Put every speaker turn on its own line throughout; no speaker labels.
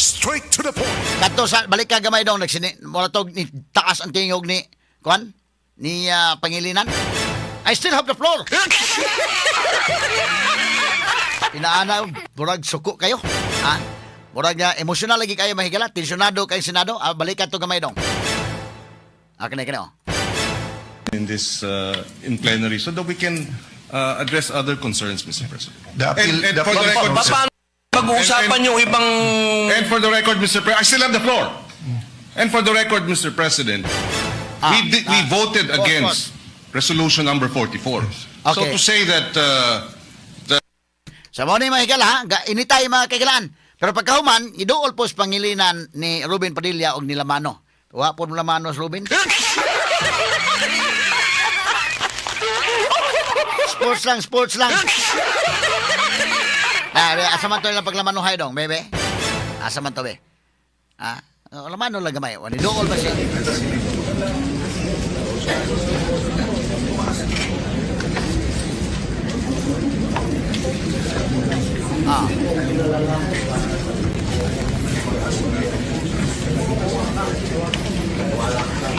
Straight to the point.
Kadto sa balik ka gamay dong nagsini wala tog ni taas ang tingog ni kuan ni Pangilinan. I still have the floor. Inaana burag suko kayo. Ha? Burag nga emosyonal lagi kayo mahigala, tensyonado kay Senado. Balik ka to gamay dong. Kani oh.
In this in plenary so that we can address other concerns, Mr. President. And for the record,
Paano pag-uusapan yung ibang...
And for the record, Mr. President, I still have the floor. And for the record, Mr. President, we voted against resolution number 44. So
Okay.
to say that
Sa mo ni mahigala, initay mga kaigalaan. Pero pagkahuman, iduol po sa Pangilinan ni Ruben Padilla og ni Lamano. Wa po Lamano sa Ruben. Sports lang. Asa man to ilang paglamanuhay dong, bebe? Asa man to, be? Lamano lang gamay. Wani dool ba siya?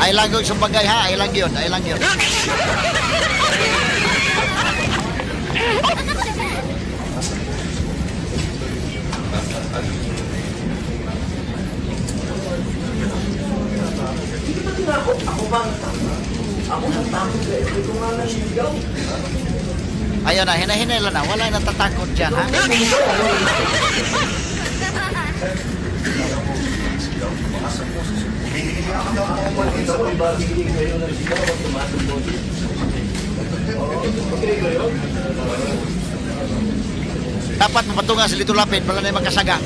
Ay lang yung sumbagay ha, ay lang yun. Ayun na, hinahinay lang na. Wala natatakot dyan, ha? Dapat mapatunga sa Lito Lapid, wala na yung magkasaga.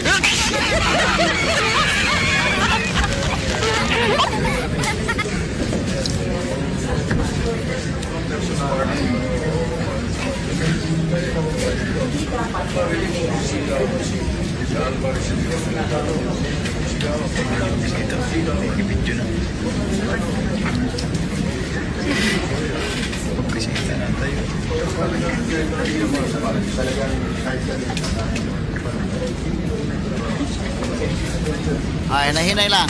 Ay, nahinay lang.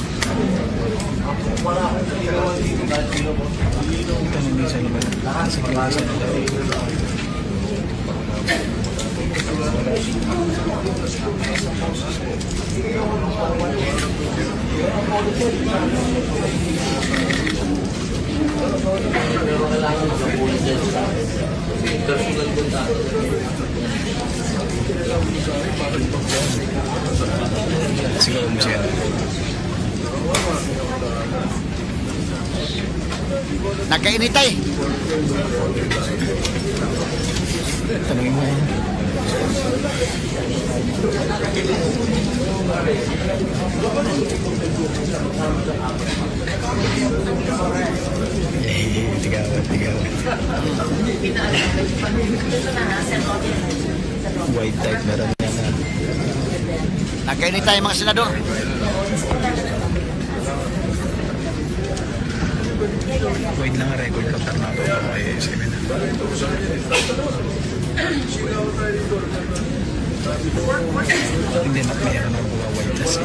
Nagkainitay.
Tanungin mo yan. Tigawat. White type meron yan na.
Nagkainitay mga senador.
White lang ang record ko. Tarnato ako kay Semen. Hindi na mayroon ang buwa white na si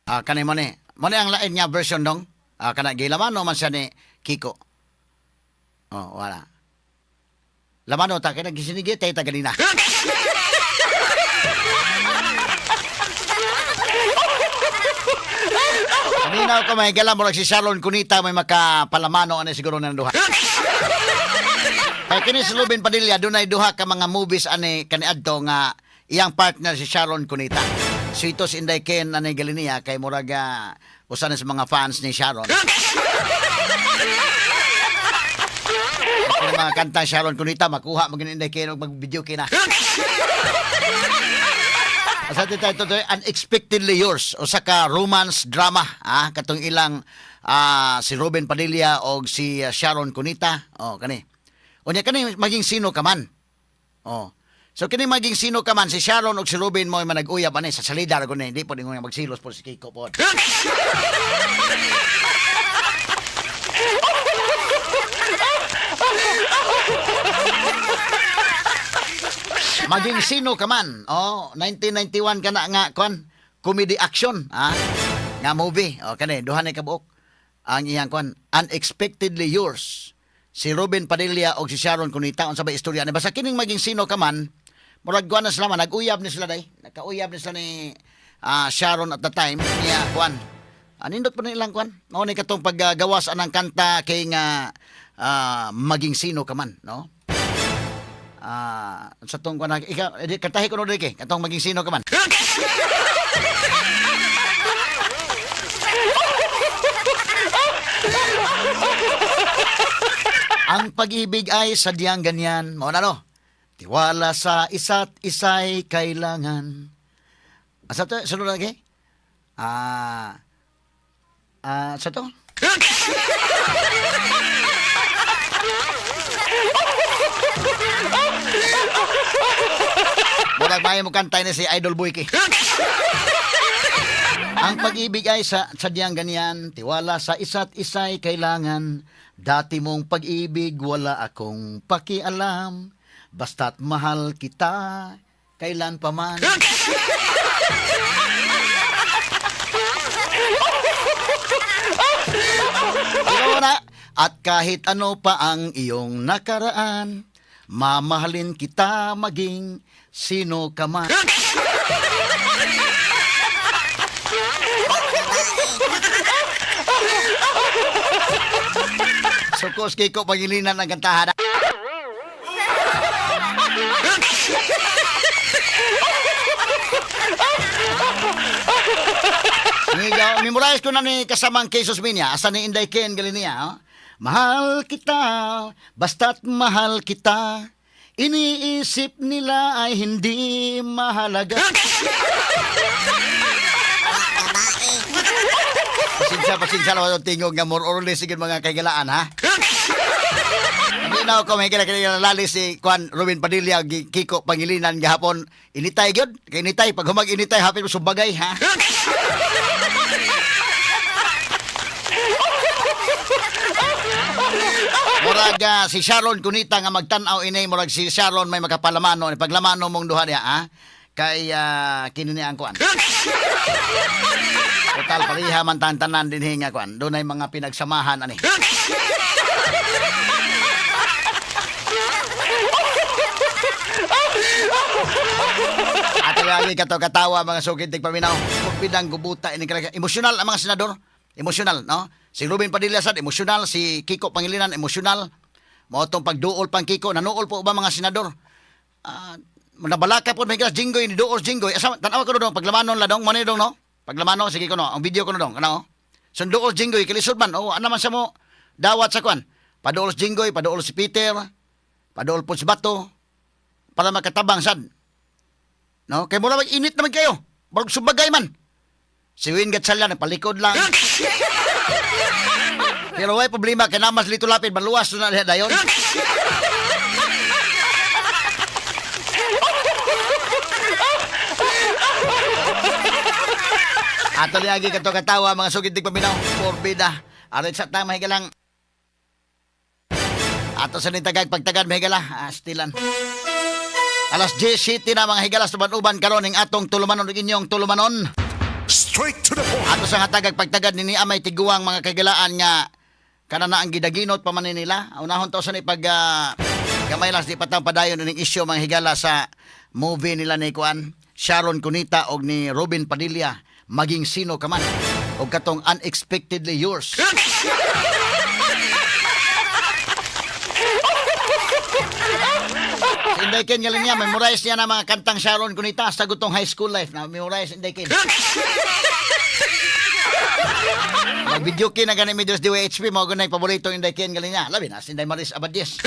Kanay mo ni. Mo ni ang lain niya version dong. Kana gilaman no man siya ni Kiko. Wala. Lamano ta kay nagisinigi tay tagalina. Kanina ko may galam mo si Sharon Cunita may makapalamano ani siguro nang duha. Kay kini si Ruben Padilla dunay duha ka mga movies ani kaniadto nga iyang partner si Sharon Cunita. Sweetos Inday Ken ani galiniya kay murag usa na sa mga fans ni Sharon. Kung mga kanta Sharon Cunita makuha magin Inday Ken og mag-video kina. Asa tayo Unexpectedly Yours o sa ka romance drama katong ilang si Ruben Padilla o si Sharon Cunita kani unya kani maging sino ka man so kini maging sino ka man si Sharon o si Ruben mo manag-uyab ani sa salida ra guni hindi po dingo magsilos po si Kiko po. Maging sino ka man. 1991 ka na nga, kwan, comedy action, nga movie. Kani, duha na kabuok. Ang iyang kwan, Unexpectedly Yours. Si Ruben Padilla o si Sharon Cunita, unsa ba istorya ni basta kining maging sino ka man, murag kuan na sila man, nag-uyab ni sila day. Nakauyab ni sila ni Sharon at the time, niya kwan. Nindot pa nilang kwan. Mao ni katong paggawas anang kanta kay nga maging sino ka man, no? Sa tong kwan kantahi ko no diri katong maging sino ka man. Ang pag-ibig ay sadyang ganyan. Mao na no. Tiwala sa isa't isa'y kailangan. Asa to? Sunod lagi? Sa to? Murag mayo mo kantay na si Idol Boy ki. Ang pag-ibig ay sadyang ganyan, tiwala sa isa't isa'y kailangan. Dati mong pag-ibig, wala akong pakialam. Basta't mahal kita, kailan pa man. Pero na, at kahit ano pa ang iyong nakaraan, mamahalin kita maging sino ka man. Sukos kiko pagilinan ng kantahan. Memorize ko na ni kasamang Jesus Minya. Asa ni Inday Ken gali niya. Mahal kita, basta't mahal kita. Iniisip nila ay hindi mahalaga. Pasensya na walang tingog nga more or less sigid mga kaigalaan, ha? Hindi na ako may kailalali si Juan Ruben Padilla, Kiko Pangilinan gahapon. Initay gyud, kay initay pag humag initay hapit mo sumbagay, ha? Murag si Sharon Cunita nga magtan-aw inay murag si Sharon may makapalamano ni paglamano mong duha niya, ha? Kay kinini ang kuan. Total pariha man tanan din hinga kuan. Dunay mga pinagsamahan ani. Ato lagi katawa mga sukitig paminaw. Pagpidang gubuta ini kaya emosyonal ang mga senador. Emosyonal, no? Si Ruben Padilla sad emosyonal, si Kiko Pangilinan emosyonal. Mao tong pagduol pang Kiko, nanuol po ba mga senador? Nabalaka po may Jinggoy ni Doors Jinggoy. Asa tan-aw ko dong paglamanon la dong, mo ni dong no? Paglamanon sige ko no, ang video ko no dong, ano? Sunduol Jinggoy kilisod man. Ano man sa mo dawat sa kwan. Paduol Jinggoy, paduol si Peter, paduol po si Bato para makatabang sad. No? Kay mura mag-init naman kayo. Barog subagay man. Si Win Gatsalia nagpalikod lang. Pero way problema kay namas lito lapid maluwas na dayon. Ato lagi kato katawa mga sugitig paminaw. Porbida. Arit sa tama higalang. Ato sa nitagag pagtagad mahigala. Stilan. Alas 10 na mga higalas tuban-uban karon ning atong tulumanon ug inyong tulumanon.
Straight to the point.
Ato sa hatagag pagtagad ni amay tiguang mga kagalaan nga kanana ang gidaginot pa man nila. Unahon to sa ni pag gamay lang di patang padayon ning isyu mga higala sa movie nila ni Kuan Sharon Cunita og ni Ruben Padilla. Maging sino ka man o katong Unexpectedly Yours. Si Inday Ken galing niya, memorize niya na mga kantang Sharon Cunita sa gutong high school life na memorize Inday Ken. Mag-video kin na ganin medios DWHP, mga gunay paborito Inday Ken galing niya. Labi na, si Inday Maris Abadies.